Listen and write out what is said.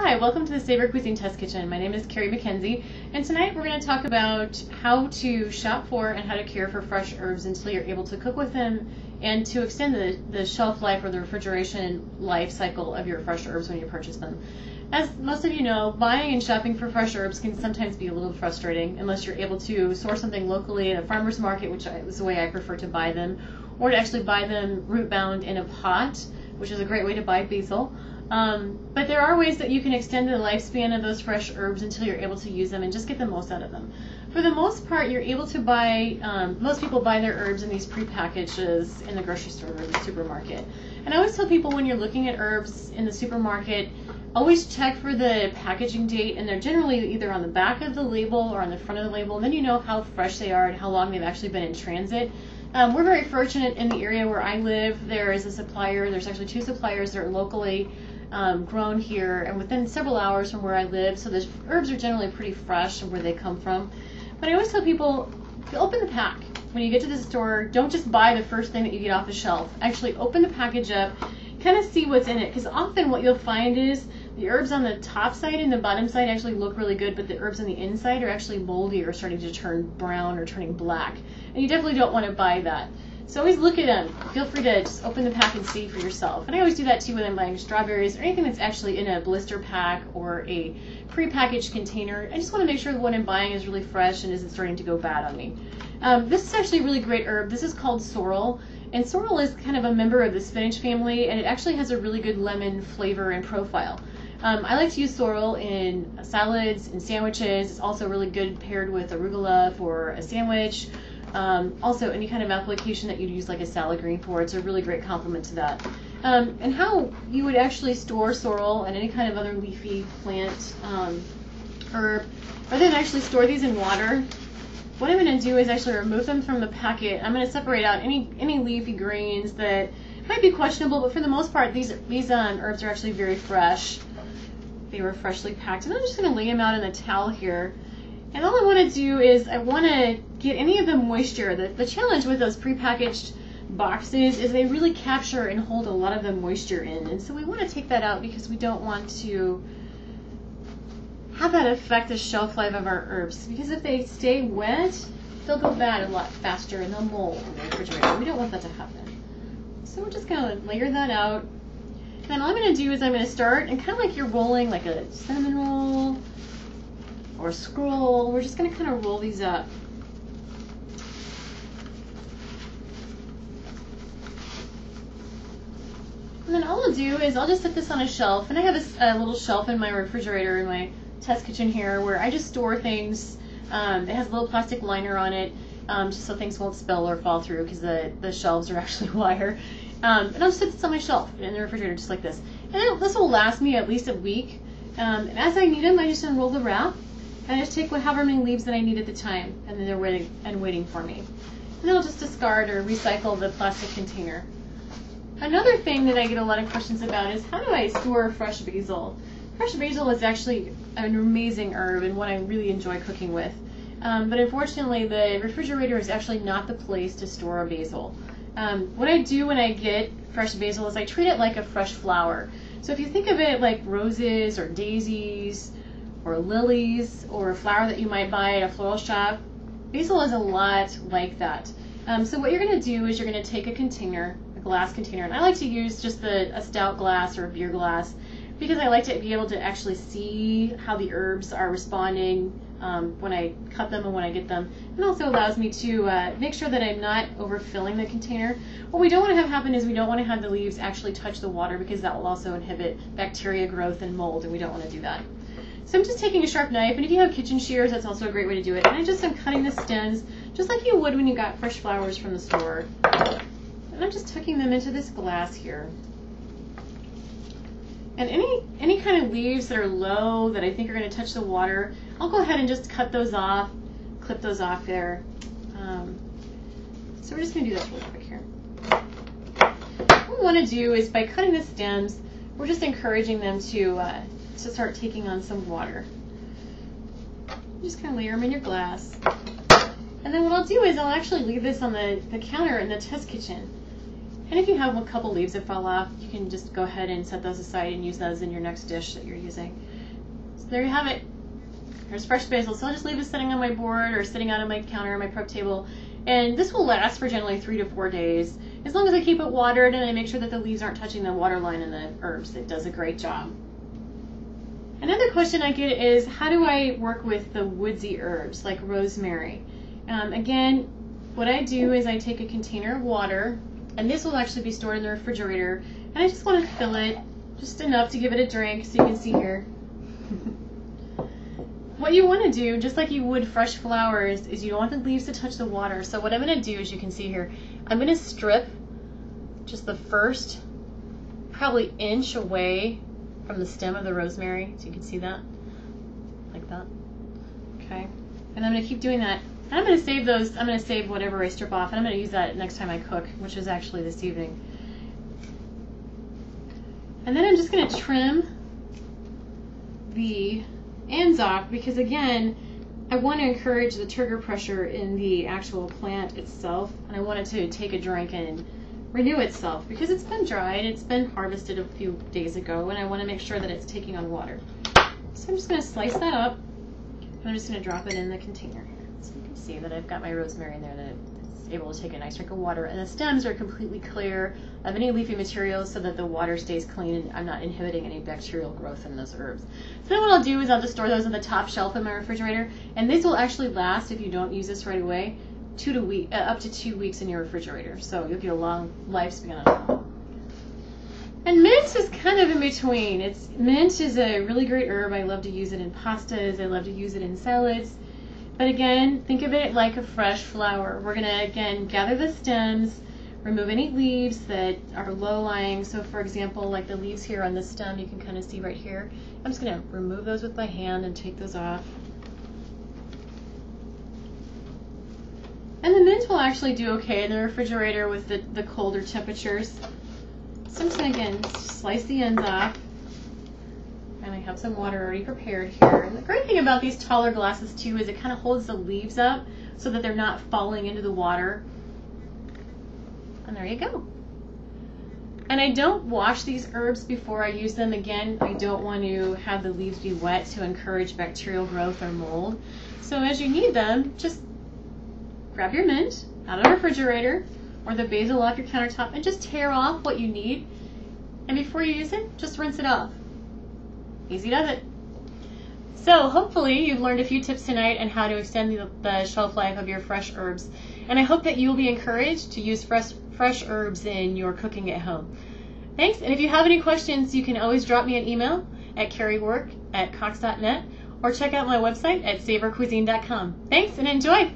Hi, welcome to the Savor Cuisine Test Kitchen. My name is Carrie McKenzie, and tonight we're going to talk about how to shop for and how to care for fresh herbs until you're able to cook with them and to extend the shelf life or the refrigeration life cycle of your fresh herbs when you purchase them. As most of you know, buying and shopping for fresh herbs can sometimes be a little frustrating unless you're able to source something locally at a farmer's market, which is the way I prefer to buy them, or to actually buy them root bound in a pot, which is a great way to buy basil. But there are ways that you can extend the lifespan of those fresh herbs until you're able to use them and just get the most out of them. For the most part, you're able to buy, most people buy their herbs in these pre-packages in the grocery store or the supermarket. And I always tell people when you're looking at herbs in the supermarket, always check for the packaging date, and they're generally either on the back of the label or on the front of the label, and then you know how fresh they are and how long they've actually been in transit. We're very fortunate in the area where I live. There is a supplier, there's actually two suppliers that are locally grown here and within several hours from where I live, so the herbs are generally pretty fresh and where they come from. But I always tell people, open the pack. When you get to the store, don't just buy the first thing that you get off the shelf. Actually open the package up, kind of see what's in it, because often what you'll find is the herbs on the top side and the bottom side actually look really good, but the herbs on the inside are actually moldy or starting to turn brown or turning black. And you definitely don't want to buy that. So always look at them. Feel free to just open the pack and see for yourself. And I always do that too when I'm buying strawberries or anything that's actually in a blister pack or a pre-packaged container. I just want to make sure that what I'm buying is really fresh and isn't starting to go bad on me. This is actually a really great herb. This is called sorrel. And sorrel is kind of a member of the spinach family, and it actually has a really good lemon flavor and profile. I like to use sorrel in salads and sandwiches. It's also really good paired with arugula for a sandwich. Also, any kind of application that you'd use like a salad green for, it's a really great complement to that. And how you would actually store sorrel and any kind of other leafy plant herb, rather than actually store these in water, what I'm going to do is actually remove them from the packet. I'm going to separate out any leafy greens that might be questionable, but for the most part, these herbs are actually very fresh. They were freshly packed. And I'm just going to lay them out in a towel here. And all I want to do is I want to get any of the moisture. The challenge with those prepackaged boxes is they really capture and hold a lot of the moisture in. And so we want to take that out because we don't want to have that affect the shelf life of our herbs. Because if they stay wet, they'll go bad a lot faster and they'll mold in the refrigerator. We don't want that to happen. So we're just going to layer that out. And then all I'm going to do is I'm going to start, and kind of like you're rolling like a cinnamon roll or a scroll, we're just going to kind of roll these up. And then all I'll do is I'll just set this on a shelf, and I have a little shelf in my refrigerator in my test kitchen here where I just store things. It has a little plastic liner on it just so things won't spill or fall through because the shelves are actually wire. And I'll just set this on my shelf in the refrigerator just like this. And this will last me at least a week. And as I need them, I just unroll the wrap. And I just take however many leaves that I need at the time, and then they're waiting for me. And then I'll just discard or recycle the plastic container. Another thing that I get a lot of questions about is how do I store fresh basil? Fresh basil is actually an amazing herb and one I really enjoy cooking with. But unfortunately, the refrigerator is actually not the place to store a basil. What I do when I get fresh basil is I treat it like a fresh flower. So if you think of it like roses or daisies, or lilies, or a flower that you might buy at a floral shop, basil is a lot like that. So what you're going to do is you're going to take a container, a glass container, and I like to use just a stout glass or a beer glass because I like to be able to actually see how the herbs are responding when I cut them and when I get them. It also allows me to make sure that I'm not overfilling the container. What we don't want to have happen is we don't want to have the leaves actually touch the water because that will also inhibit bacteria growth and mold, and we don't want to do that. So I'm just taking a sharp knife, and if you have kitchen shears, that's also a great way to do it. And I just am cutting the stems just like you would when you got fresh flowers from the store. And I'm just tucking them into this glass here. And any kind of leaves that are low that I think are going to touch the water, I'll go ahead and just cut those off, clip those off there. So we're just going to do this really quick here. What we want to do is by cutting the stems, we're just encouraging them to start taking on some water. Just kind of layer them in your glass. And then what I'll do is I'll actually leave this on the counter in the test kitchen. And if you have a couple leaves that fall off, you can just go ahead and set those aside and use those in your next dish that you're using. So there you have it. There's fresh basil. So I'll just leave this sitting on my board or sitting out on my counter or my prep table. And this will last for generally 3 to 4 days. As long as I keep it watered and I make sure that the leaves aren't touching the water line and the herbs, it does a great job. Another question I get is, how do I work with the woodsy herbs like rosemary? Again, what I do is I take a container of water, and this will actually be stored in the refrigerator, and I just want to fill it just enough to give it a drink, so you can see here. What you want to do, just like you would fresh flowers, is you don't want the leaves to touch the water. So what I'm going to do, as you can see here, I'm going to strip just the first probably inch away from the stem of the rosemary, so you can see that, like that. Okay, and I'm going to keep doing that. And I'm going to save those. I'm going to save whatever I strip off, and I'm going to use that next time I cook, which is actually this evening. And then I'm just going to trim the ends off, because again, I want to encourage the trigger pressure in the actual plant itself, and I want it to take a drink and renew itself, because it's been dried, it's been harvested a few days ago, and I want to make sure that it's taking on water. So I'm just going to slice that up, and I'm just going to drop it in the container here. So you can see that I've got my rosemary in there that it's able to take a nice drink of water, and the stems are completely clear of any leafy materials so that the water stays clean and I'm not inhibiting any bacterial growth in those herbs. So then what I'll do is I'll just store those on the top shelf in my refrigerator, and these will actually last, if you don't use this right away, up to 2 weeks in your refrigerator. So you'll get a long lifespan on them. And mint is kind of in between. Mint is a really great herb. I love to use it in pastas. I love to use it in salads. But again, think of it like a fresh flower. We're going to, again, gather the stems, remove any leaves that are low-lying. So for example, like the leaves here on the stem, you can kind of see right here. I'm just going to remove those with my hand and take those off. And the mint will actually do okay in the refrigerator with the colder temperatures. So I'm just going to, again, slice the ends off. And I have some water already prepared here. And the great thing about these taller glasses too is it kind of holds the leaves up so that they're not falling into the water. And there you go. And I don't wash these herbs before I use them. Again, I don't want to have the leaves be wet to encourage bacterial growth or mold. So as you need them, just grab your mint out of the refrigerator or the basil off your countertop and just tear off what you need. And before you use it, just rinse it off. Easy does it. So hopefully you've learned a few tips tonight on how to extend the shelf life of your fresh herbs. And I hope that you'll be encouraged to use fresh herbs in your cooking at home. Thanks. And if you have any questions, you can always drop me an email at carriework@cox.net or check out my website at savorcuisine.com. Thanks and enjoy.